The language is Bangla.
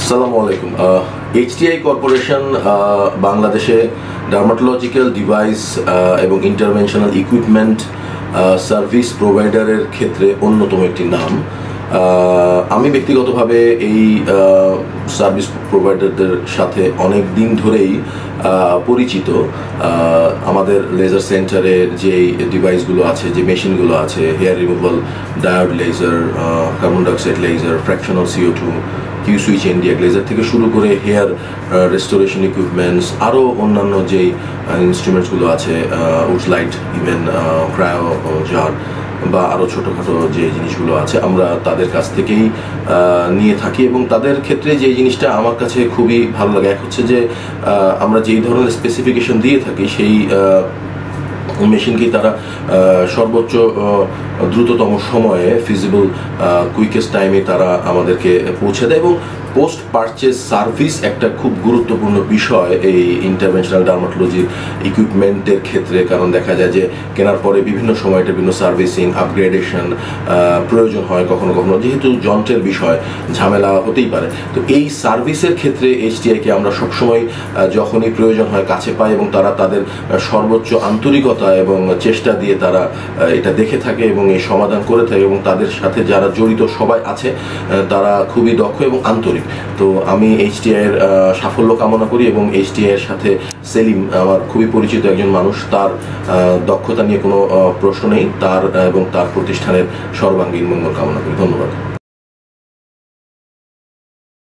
আসসালামু আলাইকুম। এইচটিআই কর্পোরেশন বাংলাদেশে ডার্মাটোলজিক্যাল ডিভাইস এবং ইন্টারভেনশনাল ইকুইপমেন্ট সার্ভিস প্রোভাইডারের ক্ষেত্রে অন্যতম একটি নাম। আমি ব্যক্তিগতভাবে এই সার্ভিস প্রোভাইডারদের সাথে অনেক দিন ধরেই পরিচিত। আমাদের লেজার সেন্টারের যে ডিভাইসগুলো আছে, যে মেশিনগুলো আছে, hair removal diode laser, carbon dioxide laser, fractional CO2, Q switch NdYAG laser থেকে শুরু করে হেয়ার রেস্টোরেশন ইকুইপমেন্টস, আরও অন্যান্য যেই ইনস্ট্রুমেন্টসগুলো আছে, Wood's light, even cryo jar বা আরও ছোটোখাটো যে জিনিসগুলো আছে, আমরা তাদের কাছ থেকেই নিয়ে থাকি। এবং তাদের ক্ষেত্রে যে জিনিসটা আমার কাছে খুবই ভালো লাগে, এক হচ্ছে যে আমরা যেই ধরনের স্পেসিফিকেশন দিয়ে থাকি সেই মেশিনকেই তারা সর্বোচ্চ দ্রুততম সময়ে ফিজিবল কুইকেস্ট টাইমে তারা আমাদেরকে পৌঁছে দেয়। এবং পোস্ট পারচেজ সার্ভিস একটা খুব গুরুত্বপূর্ণ বিষয় এই ইন্টারভেনশনাল ডার্মাটোলজি ইকুইপমেন্টের ক্ষেত্রে, কারণ দেখা যায় যে কেনার পরে বিভিন্ন সময় বিভিন্ন সার্ভিসিং, আপগ্রেডেশন প্রয়োজন হয়, কখনো কখনো যেহেতু যন্ত্রের বিষয় ঝামেলা হতেই পারে। তো এই সার্ভিসের ক্ষেত্রে এইচটিআইকে আমরা সবসময় যখনই প্রয়োজন হয় কাছে পাই, এবং তারা তাদের সর্বোচ্চ আন্তরিকতা এবং চেষ্টা দিয়ে তারা এটা দেখে থাকে এবং এই সমাধান করে থাকে, এবং তাদের সাথে যারা জড়িত সবাই আছে তারা খুবই দক্ষ এবং আন্তরিক। তো আমি এইচটিআইয়ের সাফল্য কামনা করি, এবং এইচটিআইয়ের সাথে সেলিম আমার খুবই পরিচিত একজন মানুষ। তার দক্ষতা নিয়ে কোনো প্রশ্ন নেই, তার এবং তার প্রতিষ্ঠানের সর্বাঙ্গীন মঙ্গল কামনা করি। ধন্যবাদ।